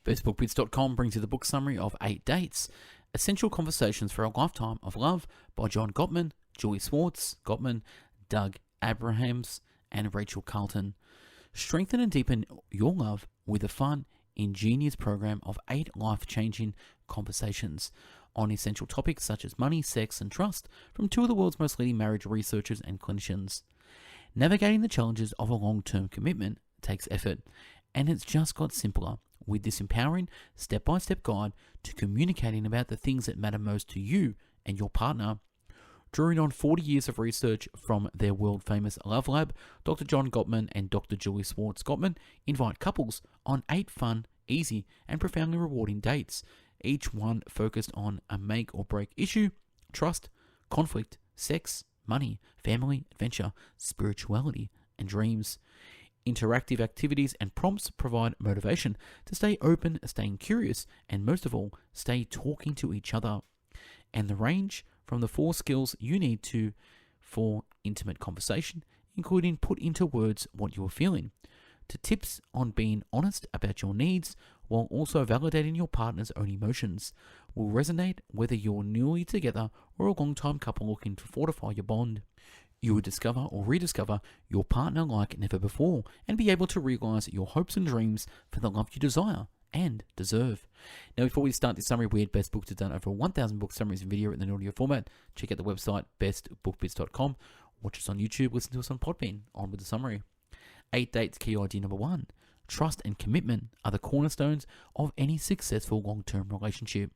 bestbookbits.com brings you the book summary of 8 Dates, Essential Conversations for a Lifetime of Love by John Gottman, Julie Gottman, Doug Abrahams, and Rachel Carlton. Strengthen and deepen your love with a fun, ingenious program of 8 life-changing conversations on essential topics such as money, sex, and trust from 2 of the world's most leading marriage researchers and clinicians. Navigating the challenges of a long-term commitment takes effort, and it's just got simpler with this empowering step-by-step guide to communicating about the things that matter most to you and your partner. Drawing on 40 years of research from their world-famous Love Lab, Dr. John Gottman and Dr. Julie Gottman invite couples on 8 fun, easy, and profoundly rewarding dates, each one focused on a make-or-break issue: trust, conflict, sex, money, family, adventure, spirituality, and dreams. Interactive activities and prompts provide motivation to stay open, staying curious, and most of all, stay talking to each other. And the range from the 4 skills you need for intimate conversation, including put into words what you're feeling, to tips on being honest about your needs while also validating your partner's own emotions, will resonate whether you're newly together or a long-time couple looking to fortify your bond. You will discover or rediscover your partner like never before and be able to realize your hopes and dreams for the love you desire and deserve. Now, before we start this summary, we at Best Books have done over 1,000 book summaries in video in an audio format. Check out the website bestbookbits.com. Watch us on YouTube, listen to us on Podbean. On with the summary. 8 Dates key idea number 1. Trust and commitment are the cornerstones of any successful long-term relationship.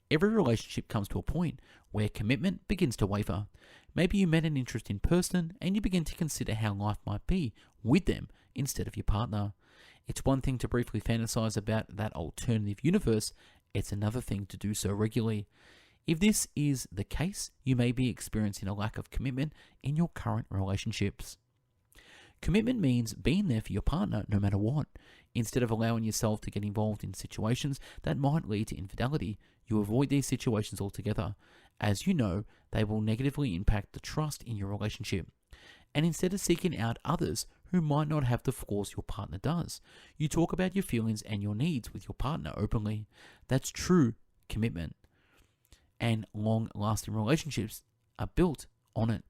Every relationship comes to a point where commitment begins to waver. Maybe you met an interesting person and you begin to consider how life might be with them instead of your partner. It's one thing to briefly fantasize about that alternative universe, it's another thing to do so regularly. If this is the case, you may be experiencing a lack of commitment in your current relationships. Commitment means being there for your partner no matter what. Instead of allowing yourself to get involved in situations that might lead to infidelity, you avoid these situations altogether, as you know they will negatively impact the trust in your relationship. And instead of seeking out others who might not have the flaws your partner does, you talk about your feelings and your needs with your partner openly. That's true commitment. And long-lasting relationships are built on it.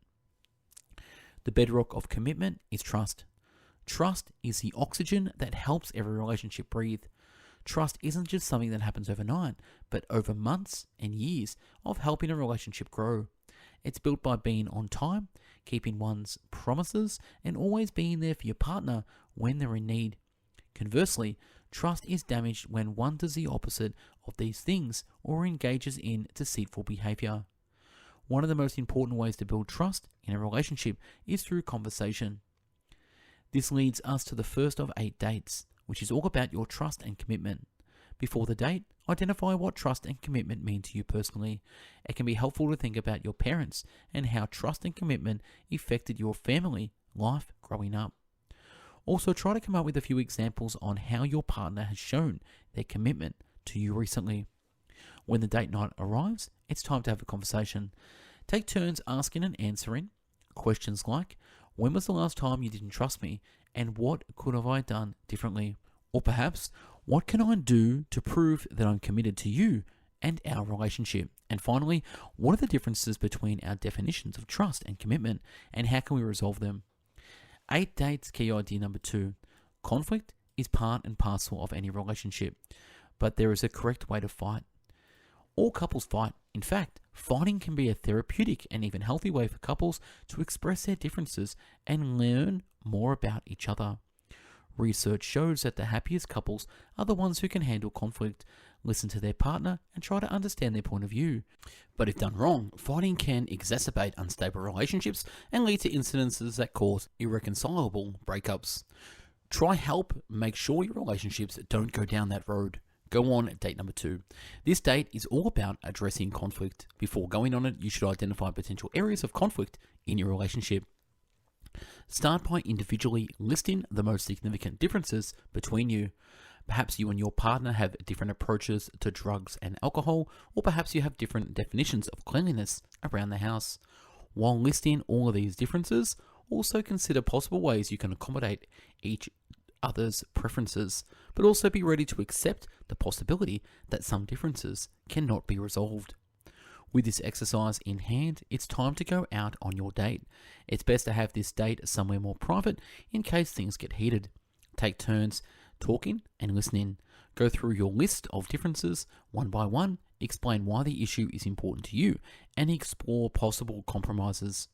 The bedrock of commitment is trust. Trust is the oxygen that helps every relationship breathe. Trust isn't just something that happens overnight, but over months and years of helping a relationship grow. It's built by being on time, keeping one's promises, and always being there for your partner when they're in need. Conversely, trust is damaged when one does the opposite of these things or engages in deceitful behavior. One of the most important ways to build trust in a relationship is through conversation. This leads us to the first of 8 dates, which is all about your trust and commitment. Before the date, identify what trust and commitment mean to you personally. It can be helpful to think about your parents and how trust and commitment affected your family life growing up. Also, try to come up with a few examples on how your partner has shown their commitment to you recently. When the date night arrives, it's time to have a conversation. Take turns asking and answering questions like, when was the last time you didn't trust me, and what could have I done differently? Or perhaps, what can I do to prove that I'm committed to you and our relationship? And finally, what are the differences between our definitions of trust and commitment, and how can we resolve them? 8 Dates key idea number 2. Conflict is part and parcel of any relationship, but there is a correct way to fight. All couples fight. In fact, fighting can be a therapeutic and even healthy way for couples to express their differences and learn more about each other. Research shows that the happiest couples are the ones who can handle conflict, listen to their partner, and try to understand their point of view. But if done wrong, fighting can exacerbate unstable relationships and lead to incidences that cause irreconcilable breakups. Try help make sure your relationships don't go down that road. Go on date number 2. This date is all about addressing conflict. Before going on it, you should identify potential areas of conflict in your relationship. Start by individually listing the most significant differences between you. Perhaps you and your partner have different approaches to drugs and alcohol, or perhaps you have different definitions of cleanliness around the house. While listing all of these differences, also consider possible ways you can accommodate each others' preferences, but also be ready to accept the possibility that some differences cannot be resolved. With this exercise in hand, it's time to go out on your date. It's best to have this date somewhere more private in case things get heated. Take turns talking and listening. Go through your list of differences one by one, explain why the issue is important to you, and explore possible compromises.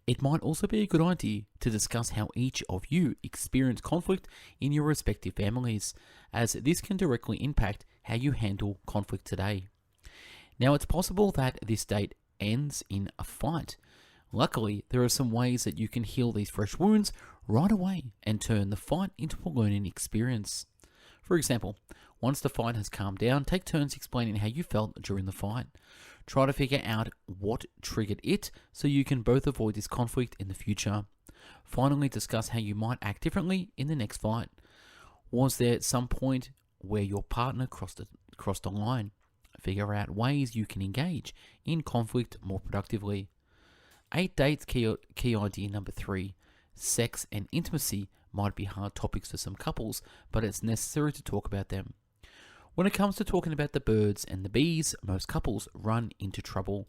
It might also be a good idea to discuss how each of you experience conflict in your respective families, as this can directly impact how you handle conflict today. Now, it's possible that this date ends in a fight. Luckily, there are some ways that you can heal these fresh wounds right away and turn the fight into a learning experience. For example, once the fight has calmed down, take turns explaining how you felt during the fight. Try to figure out what triggered it so you can both avoid this conflict in the future. Finally, discuss how you might act differently in the next fight. Was there some point where your partner crossed a line? Figure out ways you can engage in conflict more productively. 8 dates key idea number 3. Sex and intimacy might be hard topics for some couples, but it's necessary to talk about them. When it comes to talking about the birds and the bees, most couples run into trouble.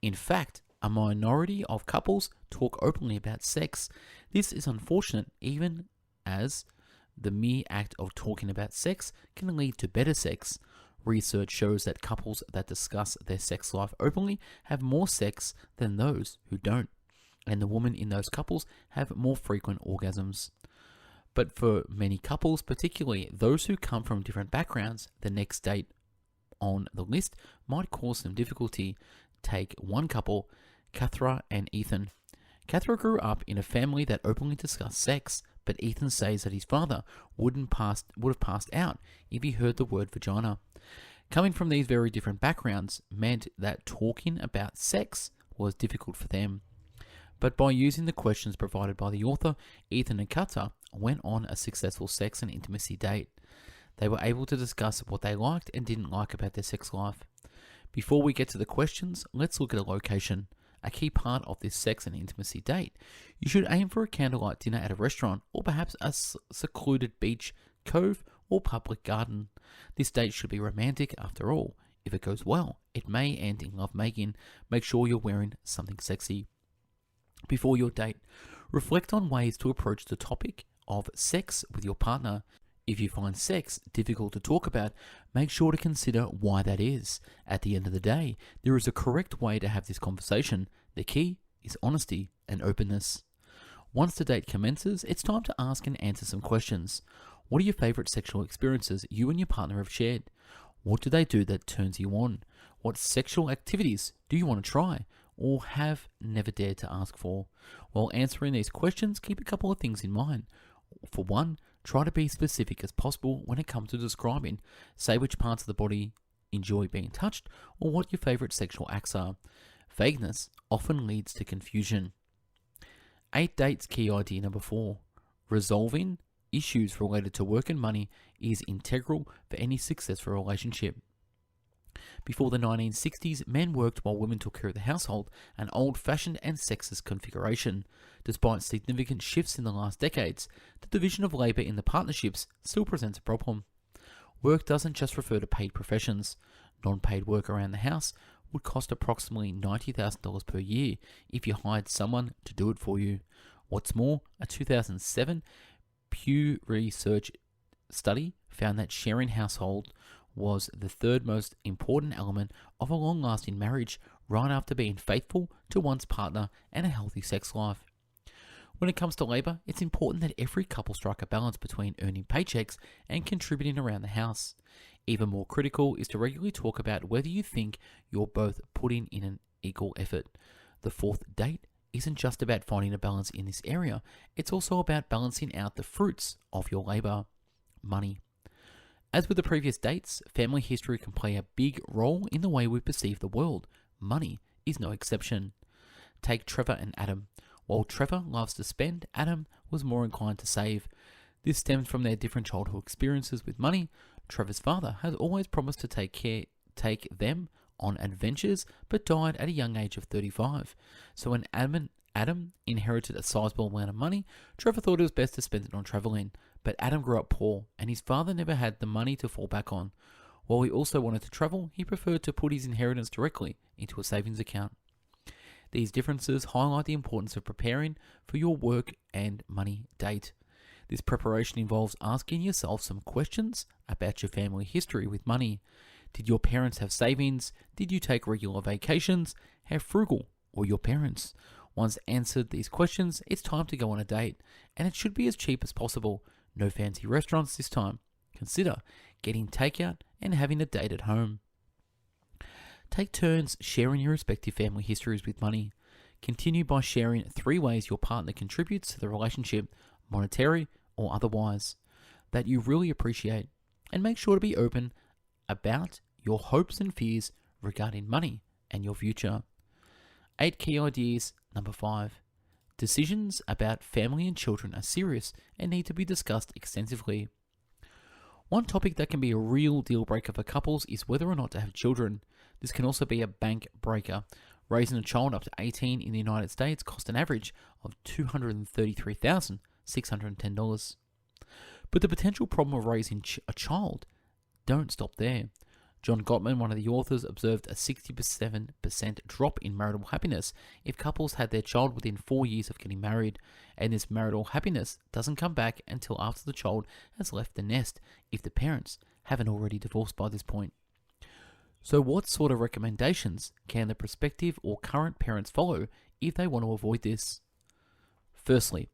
In fact, a minority of couples talk openly about sex. This is unfortunate, even as the mere act of talking about sex can lead to better sex. Research shows that couples that discuss their sex life openly have more sex than those who don't, and the women in those couples have more frequent orgasms. But for many couples, particularly those who come from different backgrounds, the next date on the list might cause some difficulty. Take one couple, Kathra and Ethan. Kathra grew up in a family that openly discussed sex, but Ethan says that his father would have passed out if he heard the word vagina. Coming from these very different backgrounds meant that talking about sex was difficult for them. But by using the questions provided by the author, Ethan and Kathra went on a successful sex and intimacy date. They were able to discuss what they liked and didn't like about their sex life. Before we get to the questions, let's look at a location. A key part of this sex and intimacy date. You should aim for a candlelight dinner at a restaurant, or perhaps a secluded beach, cove, or public garden. This date should be romantic after all. If it goes well, it may end in lovemaking. Make sure you're wearing something sexy. Before your date, reflect on ways to approach the topic of sex with your partner. If you find sex difficult to talk about, make sure to consider why that is. At the end of the day, there is a correct way to have this conversation. The key is honesty and openness. Once the date commences, it's time to ask and answer some questions. What are your favorite sexual experiences you and your partner have shared? What do they do that turns you on? What sexual activities do you want to try or have never dared to ask for? While answering these questions, keep a couple of things in mind. For one, try to be specific as possible when it comes to describing. Say which parts of the body enjoy being touched or what your favorite sexual acts are. Vagueness often leads to confusion. 8 dates key idea number 4. Resolving issues related to work and money is integral for any successful relationship. Before the 1960s, men worked while women took care of the household, an old-fashioned and sexist configuration. Despite significant shifts in the last decades, the division of labour in the partnerships still presents a problem. Work doesn't just refer to paid professions. Non-paid work around the house would cost approximately $90,000 per year if you hired someone to do it for you. What's more, a 2007 Pew Research study found that sharing household was the third most important element of a long-lasting marriage, right after being faithful to one's partner and a healthy sex life. When it comes to labour, it's important that every couple strike a balance between earning paychecks and contributing around the house. Even more critical is to regularly talk about whether you think you're both putting in an equal effort. The 4th date isn't just about finding a balance in this area, it's also about balancing out the fruits of your labour. Money. As with the previous dates, family history can play a big role in the way we perceive the world. Money is no exception. Take Trevor and Adam. While Trevor loves to spend, Adam was more inclined to save. This stems from their different childhood experiences with money. Trevor's father has always promised to take them on adventures, but died at a young age of 35. So when Adam inherited a sizable amount of money, Trevor thought it was best to spend it on travelling. but Adam grew up poor and his father never had the money to fall back on. While he also wanted to travel, he preferred to put his inheritance directly into a savings account. These differences highlight the importance of preparing for your work and money date. This preparation involves asking yourself some questions about your family history with money. Did your parents have savings? Did you take regular vacations? How frugal were your parents? Once answered these questions, it's time to go on a date, and it should be as cheap as possible. No fancy restaurants this time. Consider getting takeout and having a date at home. Take turns sharing your respective family histories with money. Continue by sharing 3 ways your partner contributes to the relationship, monetary or otherwise, that you really appreciate, and make sure to be open about your hopes and fears regarding money and your future. 8 key ideas. Number 5. Decisions about family and children are serious and need to be discussed extensively. One topic that can be a real deal breaker for couples is whether or not to have children. This can also be a bank breaker. Raising a child up to 18 in the United States costs an average of $233,610. But the potential problem of raising a child don't stop there. John Gottman, one of the authors, observed a 67% drop in marital happiness if couples had their child within 4 years of getting married, and this marital happiness doesn't come back until after the child has left the nest, if the parents haven't already divorced by this point. So what sort of recommendations can the prospective or current parents follow if they want to avoid this? Firstly,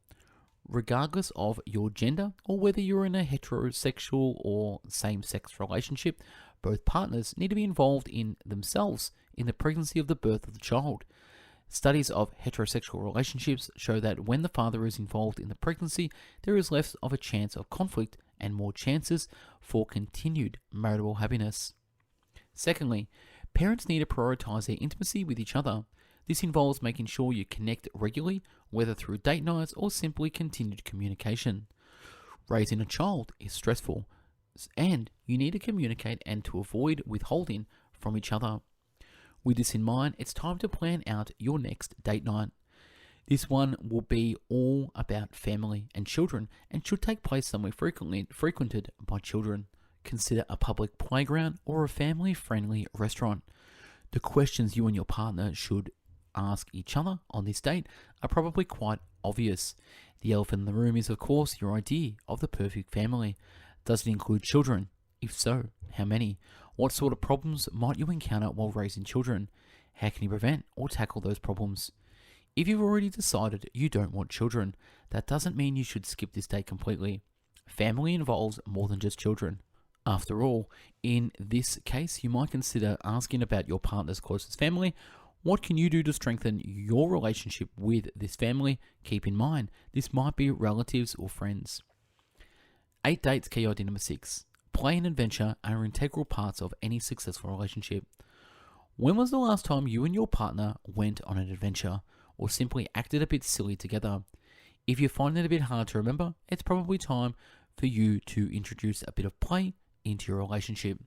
regardless of your gender or whether you're in a heterosexual or same-sex relationship, both partners need to be involved in themselves in the pregnancy of the birth of the child. Studies of heterosexual relationships show that when the father is involved in the pregnancy, there is less of a chance of conflict and more chances for continued marital happiness. Secondly, parents need to prioritize their intimacy with each other. This involves making sure you connect regularly, whether through date nights or simply continued communication. Raising a child is stressful, and you need to communicate and to avoid withholding from each other. With this in mind, it's time to plan out your next date night. This one will be all about family and children and should take place somewhere frequented by children. Consider a public playground or a family-friendly restaurant. The questions you and your partner should ask each other on this date are probably quite obvious. The elephant in the room is, of course, your idea of the perfect family. Does it include children? If so, how many? What sort of problems might you encounter while raising children? How can you prevent or tackle those problems? If you've already decided you don't want children, that doesn't mean you should skip this date completely. Family involves more than just children. After all, in this case, you might consider asking about your partner's closest family. What can you do to strengthen your relationship with this family? Keep in mind, this might be relatives or friends. 8 dates. Key idea number 6. Play and adventure are integral parts of any successful relationship. When was the last time you and your partner went on an adventure or simply acted a bit silly together? If you find it a bit hard to remember, it's probably time for you to introduce a bit of play into your relationship.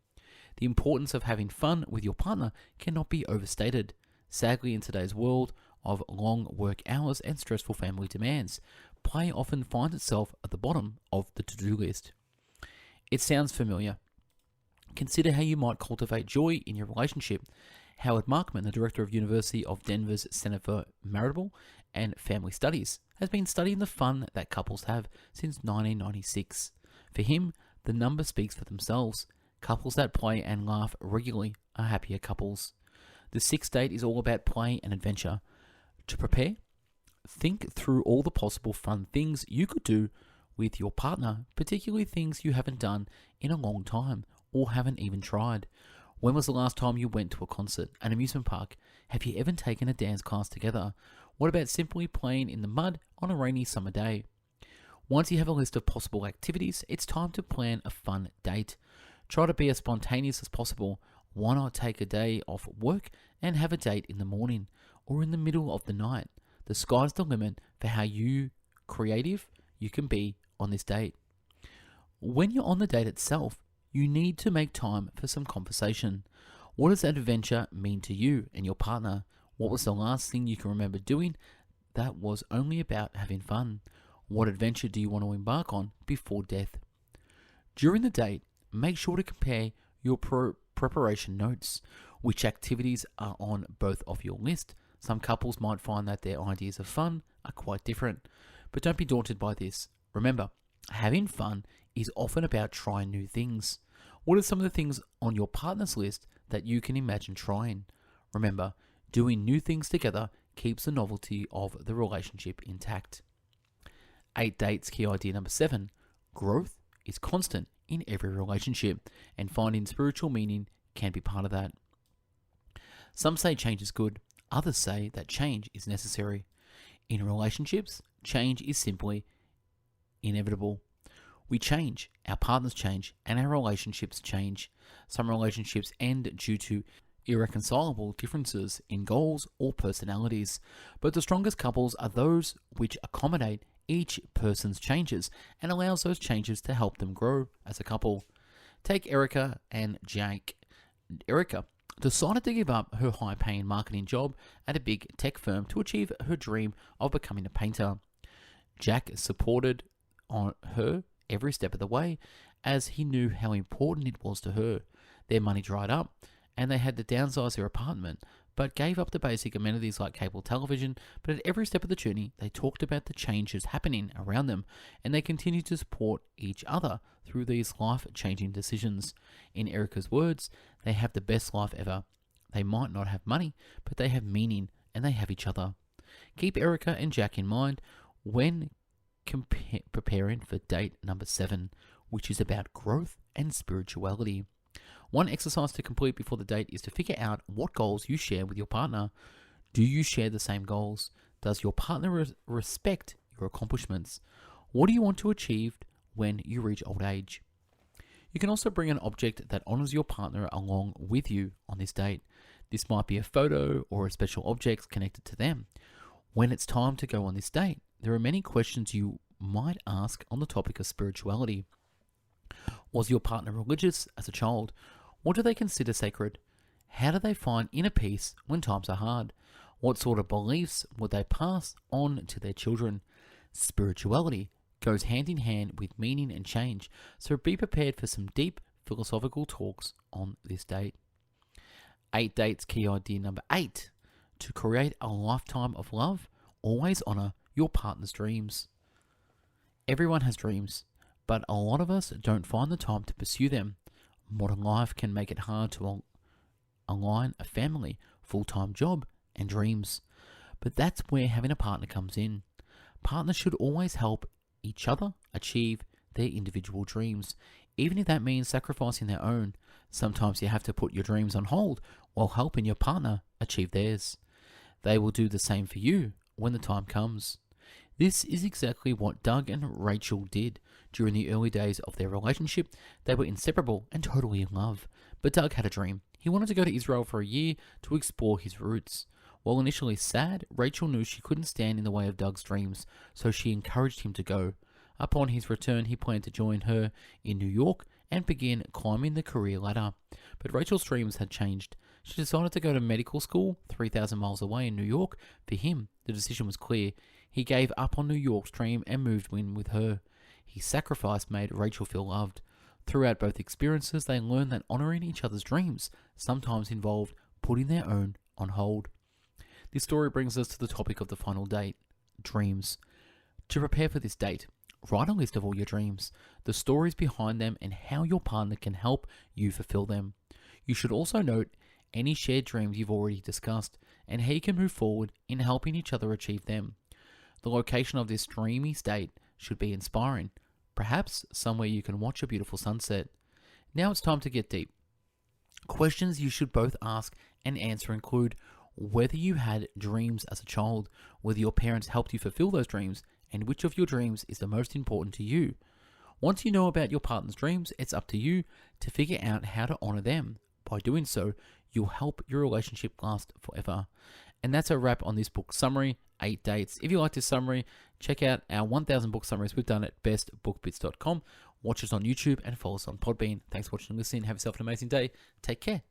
The importance of having fun with your partner cannot be overstated. Sadly, in today's world of long work hours and stressful family demands, play often finds itself at the bottom of the to-do list. It sounds familiar. Consider how you might cultivate joy in your relationship. Howard Markman, the director of University of Denver's Center for Marital and Family Studies, has been studying the fun that couples have since 1996. For him, the number speaks for themselves. Couples that play and laugh regularly are happier couples. The 6th date is all about play and adventure. To prepare, think through all the possible fun things you could do with your partner, particularly things you haven't done in a long time or haven't even tried. When was the last time you went to a concert, an amusement park? Have you ever taken a dance class together? What about simply playing in the mud on a rainy summer day? Once you have a list of possible activities, it's time to plan a fun date. Try to be as spontaneous as possible. Why not take a day off work and have a date in the morning or in the middle of the night? The sky's the limit for how creative you can be on this date. When you're on the date itself, you need to make time for some conversation. What does that adventure mean to you and your partner? What was the last thing you can remember doing that was only about having fun? What adventure do you want to embark on before death? During the date, make sure to compare your preparation notes. Which activities are on both of your list? Some couples might find that their ideas of fun are quite different, but don't be daunted by this. Remember, having fun is often about trying new things. What are some of the things on your partner's list that you can imagine trying? Remember, doing new things together keeps the novelty of the relationship intact. 8 dates key idea number 7. Growth is constant in every relationship, and finding spiritual meaning can be part of that. Some say change is good, others say that change is necessary. In relationships, change is simply inevitable. We change, our partners change, and our relationships change. Some relationships end due to irreconcilable differences in goals or personalities, but the strongest couples are those which accommodate each person's changes and allows those changes to help them grow as a couple. Take Erica and Jake. Erica decided to give up her high-paying marketing job at a big tech firm to achieve her dream of becoming a painter. Jack supported on her every step of the way, as he knew how important it was to her. Their money dried up, and they had to downsize their apartment, but gave up the basic amenities like cable television. But at every step of the journey, they talked about the changes happening around them, and they continued to support each other through these life-changing decisions. In Erica's words, they have the best life ever. They might not have money, but they have meaning, and they have each other. Keep Erica and Jack in mind when preparing for date number 7, which is about growth and spirituality. One exercise to complete before the date is to figure out what goals you share with your partner. Do you share the same goals? Does your partner respect your accomplishments? What do you want to achieve when you reach old age? You can also bring an object that honors your partner along with you on this date. This might be a photo or a special object connected to them. When it's time to go on this date, there are many questions you might ask on the topic of spirituality. Was your partner religious as a child? What do they consider sacred? How do they find inner peace when times are hard? What sort of beliefs would they pass on to their children? Spirituality goes hand in hand with meaning and change, so be prepared for some deep philosophical talks on this date. 8 dates key idea number 8. To create a lifetime of love, always honor your partner's dreams. Everyone has dreams, but a lot of us don't find the time to pursue them. Modern life can make it hard to align a family, full-time job, and dreams. But that's where having a partner comes in. Partners should always help each other achieve their individual dreams, even if that means sacrificing their own. Sometimes you have to put your dreams on hold while helping your partner achieve theirs. They will do the same for you when the time comes. This is exactly what Doug and Rachel did. During the early days of their relationship, they were inseparable and totally in love. But Doug had a dream. He wanted to go to Israel for a year to explore his roots. While initially sad, Rachel knew she couldn't stand in the way of Doug's dreams, so she encouraged him to go. Upon his return, he planned to join her in New York and begin climbing the career ladder. But Rachel's dreams had changed. She decided to go to medical school 3,000 miles away in New York. For him, the decision was clear. He gave up on New York's dream and moved in with her. His sacrifice made Rachel feel loved. Throughout both experiences, they learned that honoring each other's dreams sometimes involved putting their own on hold. This story brings us to the topic of the final date, dreams. To prepare for this date, write a list of all your dreams, the stories behind them, and how your partner can help you fulfill them. You should also note any shared dreams you've already discussed and how you can move forward in helping each other achieve them. The location of this dreamy state should be inspiring, perhaps somewhere you can watch a beautiful sunset. Now it's time to get deep. Questions you should both ask and answer include whether you had dreams as a child, whether your parents helped you fulfill those dreams, and which of your dreams is the most important to you. Once you know about your partner's dreams, it's up to you to figure out how to honor them. By doing so, you'll help your relationship last forever. And that's a wrap on this book summary, 8 dates. If you like this summary, check out our 1000 book summaries we've done at bestbookbits.com. Watch us on YouTube and follow us on Podbean. Thanks for watching and listening. Have yourself an amazing day. Take care.